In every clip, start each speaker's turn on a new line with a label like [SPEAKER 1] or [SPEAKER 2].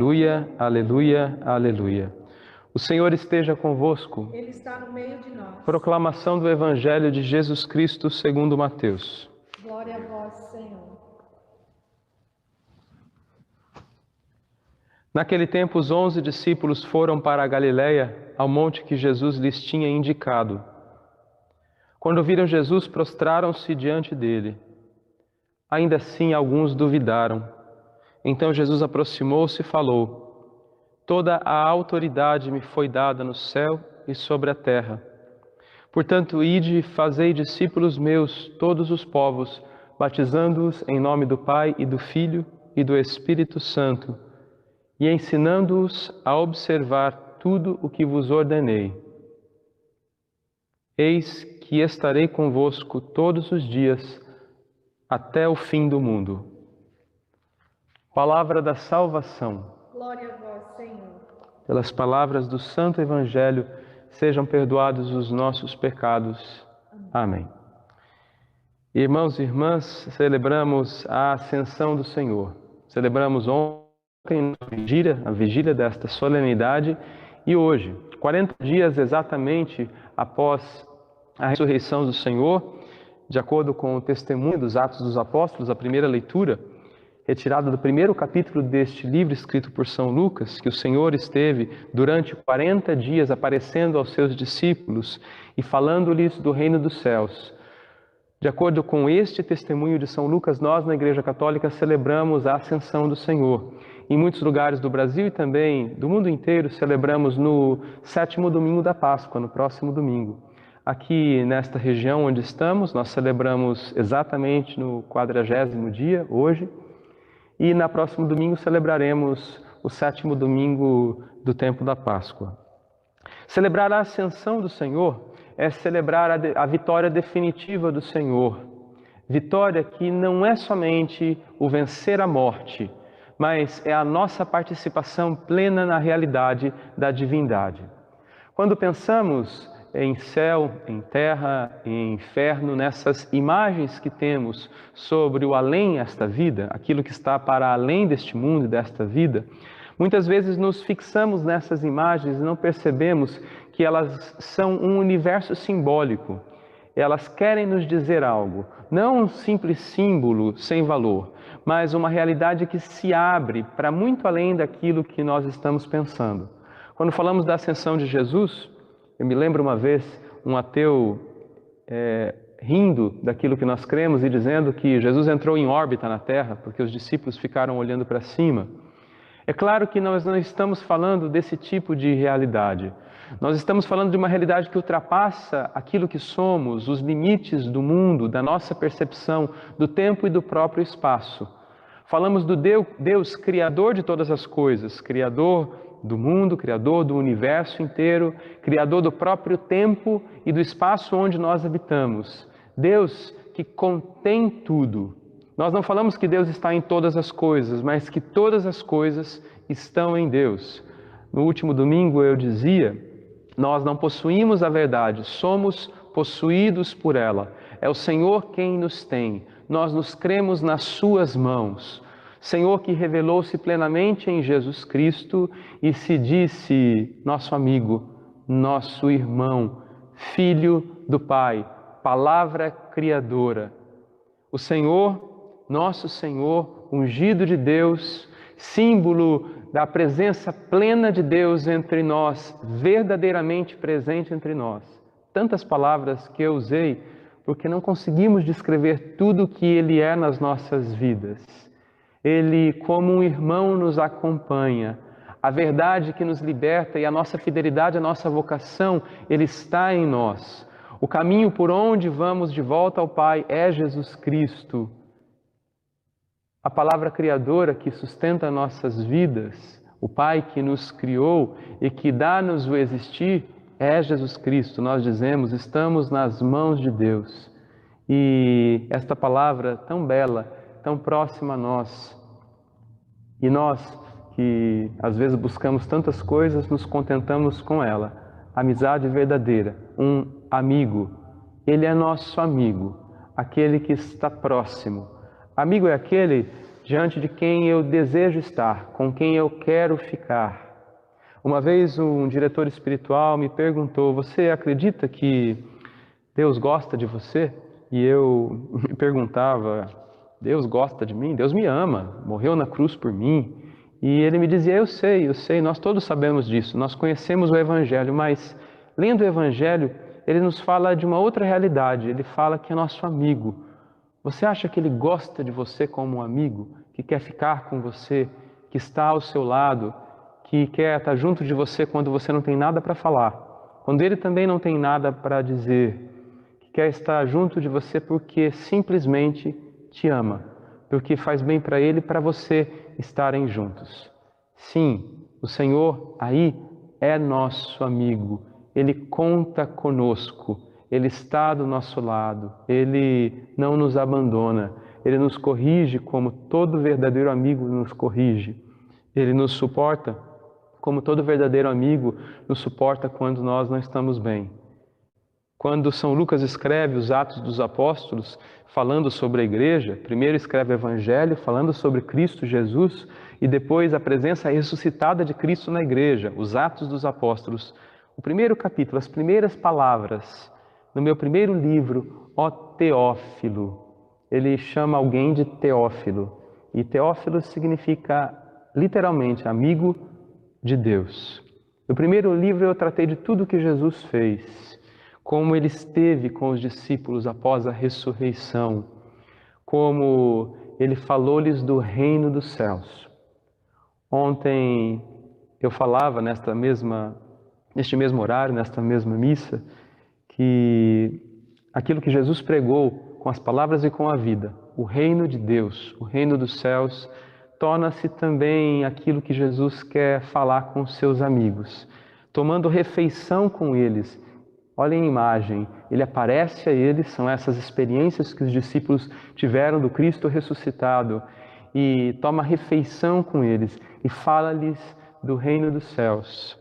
[SPEAKER 1] Aleluia, aleluia, aleluia. O Senhor esteja convosco.
[SPEAKER 2] Ele está no meio de nós.
[SPEAKER 1] Proclamação do Evangelho de Jesus Cristo segundo Mateus.
[SPEAKER 2] Glória a vós, Senhor.
[SPEAKER 1] Naquele tempo, os 11 discípulos foram para a Galiléia, ao monte que Jesus lhes tinha indicado. Quando viram Jesus, prostraram-se diante dele. Ainda assim, alguns duvidaram. Então Jesus aproximou-se e falou: Toda a autoridade me foi dada no céu e sobre a terra. Portanto, ide e fazei discípulos meus todos os povos, batizando-os em nome do Pai e do Filho e do Espírito Santo, e ensinando-os a observar tudo o que vos ordenei. Eis que estarei convosco todos os dias, até o fim do mundo. Palavra da salvação.
[SPEAKER 2] Glória a vós, Senhor.
[SPEAKER 1] Pelas palavras do Santo Evangelho, sejam perdoados os nossos pecados. Amém. Irmãos e irmãs, celebramos a Ascensão do Senhor. Celebramos ontem a vigília desta solenidade e hoje, 40 dias exatamente após a ressurreição do Senhor, de acordo com o testemunho dos Atos dos Apóstolos, a primeira leitura, retirada do primeiro capítulo deste livro escrito por São Lucas, que o Senhor esteve durante 40 dias aparecendo aos seus discípulos e falando-lhes do reino dos céus. De acordo com este testemunho de São Lucas, nós na Igreja Católica celebramos a Ascensão do Senhor. Em muitos lugares do Brasil e também do mundo inteiro celebramos no 7º domingo da Páscoa, no próximo domingo. Aqui nesta região onde estamos, nós celebramos exatamente no 40º dia, hoje. E na próximo domingo celebraremos o 7º domingo do tempo da Páscoa. Celebrar a Ascensão do Senhor é celebrar a vitória definitiva do Senhor. Vitória que não é somente o vencer a morte, mas é a nossa participação plena na realidade da divindade. Quando pensamos em céu, em terra, em inferno, nessas imagens que temos sobre o além esta vida, aquilo que está para além deste mundo e desta vida, muitas vezes nos fixamos nessas imagens e não percebemos que elas são um universo simbólico. Elas querem nos dizer algo, não um simples símbolo sem valor, mas uma realidade que se abre para muito além daquilo que nós estamos pensando. Quando falamos da ascensão de Jesus, eu me lembro uma vez um ateu rindo daquilo que nós cremos e dizendo que Jesus entrou em órbita na Terra porque os discípulos ficaram olhando para cima. É claro que nós não estamos falando desse tipo de realidade. Nós estamos falando de uma realidade que ultrapassa aquilo que somos, os limites do mundo, da nossa percepção, do tempo e do próprio espaço. Falamos do Deus criador de todas as coisas, criador do mundo, criador do universo inteiro, criador do próprio tempo e do espaço onde nós habitamos. Deus que contém tudo. Nós não falamos que Deus está em todas as coisas, mas que todas as coisas estão em Deus. No último domingo eu dizia, nós não possuímos a verdade, somos possuídos por ela. É o Senhor quem nos tem, nós nos cremos nas suas mãos. Senhor que revelou-se plenamente em Jesus Cristo e se disse nosso amigo, nosso irmão, Filho do Pai, Palavra Criadora. O Senhor, nosso Senhor, ungido de Deus, símbolo da presença plena de Deus entre nós, verdadeiramente presente entre nós. Tantas palavras que eu usei, porque não conseguimos descrever tudo o que Ele é nas nossas vidas. Ele, como um irmão, nos acompanha. A verdade que nos liberta e a nossa fidelidade, a nossa vocação, Ele está em nós. O caminho por onde vamos de volta ao Pai é Jesus Cristo. A palavra criadora que sustenta nossas vidas, o Pai que nos criou e que dá-nos o existir, é Jesus Cristo. Nós dizemos, estamos nas mãos de Deus. E esta palavra tão bela, tão próxima a nós. E nós, que às vezes buscamos tantas coisas, nos contentamos com ela. Amizade verdadeira, um amigo. Ele é nosso amigo, aquele que está próximo. Amigo é aquele, diante de quem eu desejo estar, com quem eu quero ficar. Uma vez um diretor espiritual me perguntou: você acredita que Deus gosta de você? E eu me perguntava: Deus gosta de mim? Deus me ama, morreu na cruz por mim. E ele me dizia: eu sei, nós todos sabemos disso, nós conhecemos o Evangelho, mas lendo o Evangelho, ele nos fala de uma outra realidade, ele fala que é nosso amigo. Você acha que ele gosta de você como um amigo, que quer ficar com você, que está ao seu lado, que quer estar junto de você quando você não tem nada para falar, quando ele também não tem nada para dizer, que quer estar junto de você porque simplesmente te ama, porque faz bem para ele e para você estarem juntos? Sim, o Senhor aí é nosso amigo, Ele conta conosco, Ele está do nosso lado, Ele não nos abandona, Ele nos corrige como todo verdadeiro amigo nos corrige, Ele nos suporta como todo verdadeiro amigo nos suporta quando nós não estamos bem. Quando São Lucas escreve os Atos dos Apóstolos, falando sobre a igreja, primeiro escreve o Evangelho, falando sobre Cristo Jesus, e depois a presença ressuscitada de Cristo na igreja, os Atos dos Apóstolos. O primeiro capítulo, as primeiras palavras, no meu primeiro livro, ó Teófilo, ele chama alguém de Teófilo, e Teófilo significa literalmente amigo de Deus. No primeiro livro eu tratei de tudo que Jesus fez, como ele esteve com os discípulos após a ressurreição, como ele falou-lhes do reino dos céus. Ontem eu falava neste mesmo horário, nesta mesma missa, que aquilo que Jesus pregou com as palavras e com a vida, o reino de Deus, o reino dos céus, torna-se também aquilo que Jesus quer falar com os seus amigos, tomando refeição com eles. Olhem a imagem, ele aparece a eles, são essas experiências que os discípulos tiveram do Cristo ressuscitado, e toma refeição com eles e fala-lhes do reino dos céus.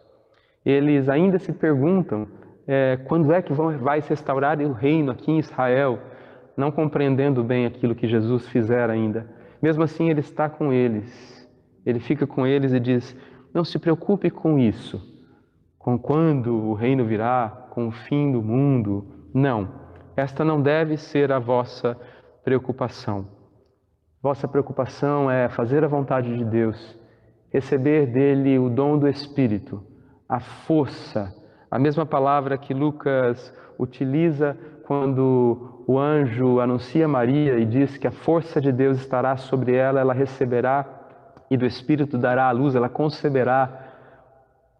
[SPEAKER 1] Eles ainda se perguntam quando é que vai se restaurar o reino aqui em Israel, não compreendendo bem aquilo que Jesus fizera ainda. Mesmo assim, ele está com eles, ele fica com eles e diz: não se preocupe com isso, com quando o reino virá, com o fim do mundo. Não, esta não deve ser a vossa preocupação. Vossa preocupação é fazer a vontade de Deus, receber dele o dom do Espírito, a força, a mesma palavra que Lucas utiliza quando o anjo anuncia Maria e diz que a força de Deus estará sobre ela, ela receberá e do Espírito dará à luz, ela conceberá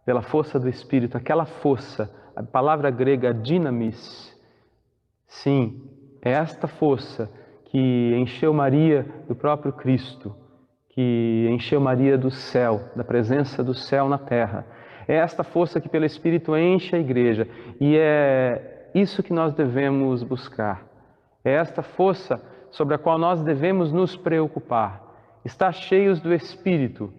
[SPEAKER 1] pela força do Espírito, aquela força, a palavra grega dinamis. Sim, é esta força que encheu Maria do próprio Cristo, que encheu Maria do céu, da presença do céu na terra. É esta força que pelo Espírito enche a igreja, e é isso que nós devemos buscar. É esta força sobre a qual nós devemos nos preocupar. Estar cheios do Espírito,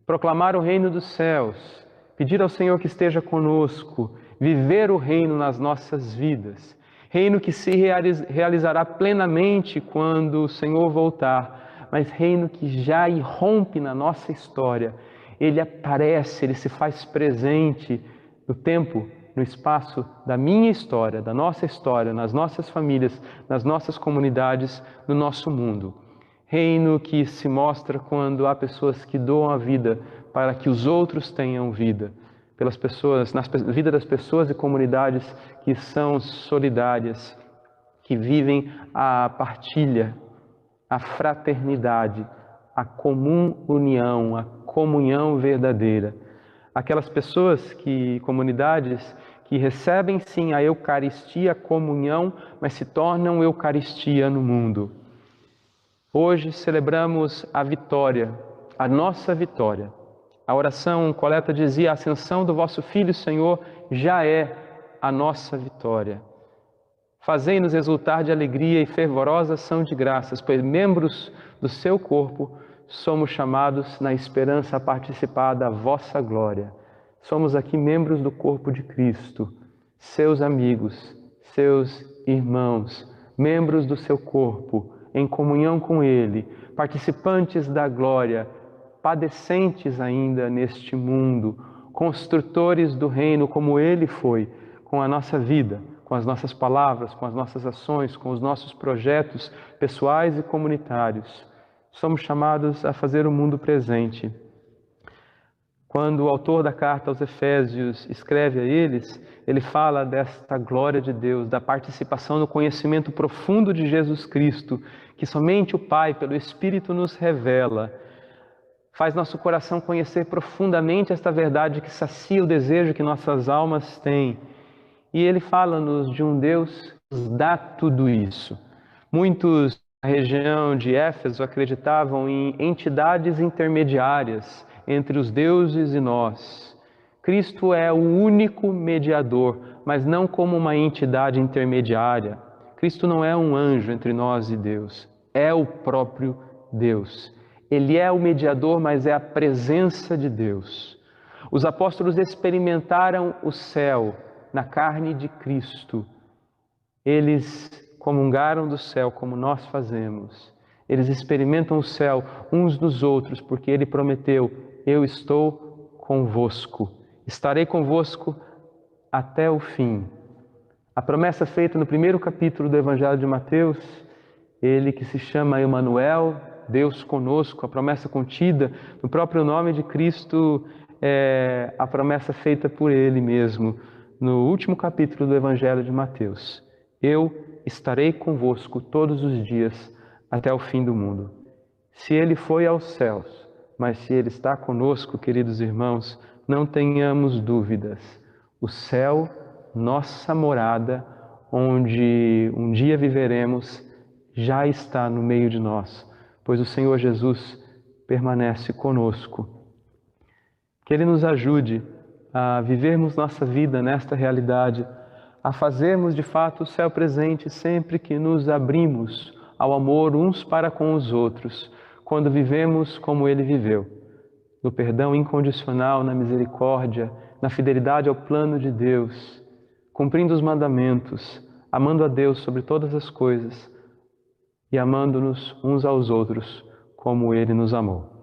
[SPEAKER 1] proclamar o reino dos céus, pedir ao Senhor que esteja conosco, viver o reino nas nossas vidas. Reino que se realizará plenamente quando o Senhor voltar, mas reino que já irrompe na nossa história. Ele aparece, ele se faz presente no tempo, no espaço da minha história, da nossa história, nas nossas famílias, nas nossas comunidades, no nosso mundo. Reino que se mostra quando há pessoas que doam a vida para que os outros tenham vida. Pelas pessoas, na vida das pessoas e comunidades que são solidárias, que vivem a partilha, a fraternidade, a comum união, a comunhão verdadeira. Aquelas pessoas, comunidades que recebem sim a Eucaristia, a comunhão, mas se tornam Eucaristia no mundo. Hoje celebramos a vitória, a nossa vitória. A oração coleta dizia: a ascensão do vosso Filho, Senhor, já é a nossa vitória. Fazei-nos exultar de alegria e fervorosa ação de graças, pois membros do seu corpo somos chamados na esperança a participar da vossa glória. Somos aqui membros do corpo de Cristo, seus amigos, seus irmãos, membros do seu corpo, em comunhão com Ele, participantes da glória, padecentes ainda neste mundo, construtores do reino como Ele foi, com a nossa vida, com as nossas palavras, com as nossas ações, com os nossos projetos pessoais e comunitários. Somos chamados a fazer o mundo presente. Quando o autor da carta aos Efésios escreve a eles, ele fala desta glória de Deus, da participação no conhecimento profundo de Jesus Cristo, que somente o Pai, pelo Espírito, nos revela. Faz nosso coração conhecer profundamente esta verdade que sacia o desejo que nossas almas têm. E ele fala-nos de um Deus que nos dá tudo isso. Muitos na região de Éfeso acreditavam em entidades intermediárias entre os deuses e nós. Cristo é o único mediador, mas não como uma entidade intermediária. Cristo não é um anjo entre nós e Deus, é o próprio Deus. Ele é o mediador, mas é a presença de Deus. Os apóstolos experimentaram o céu na carne de Cristo. Eles comungaram do céu como nós fazemos. Eles experimentam o céu uns nos outros, porque Ele prometeu: eu estou convosco, estarei convosco até o fim. A promessa feita no primeiro capítulo do Evangelho de Mateus, Ele que se chama Emanuel, Deus conosco, a promessa contida no próprio nome de Cristo, é a promessa feita por Ele mesmo, no último capítulo do Evangelho de Mateus. Eu estarei convosco todos os dias até o fim do mundo. Se Ele foi aos céus, mas se Ele está conosco, queridos irmãos, não tenhamos dúvidas. O céu, nossa morada, onde um dia viveremos, já está no meio de nós, pois o Senhor Jesus permanece conosco. Que Ele nos ajude a vivermos nossa vida nesta realidade, a fazermos de fato o céu presente sempre que nos abrimos ao amor uns para com os outros, quando vivemos como Ele viveu, no perdão incondicional, na misericórdia, na fidelidade ao plano de Deus, cumprindo os mandamentos, amando a Deus sobre todas as coisas e amando-nos uns aos outros como Ele nos amou.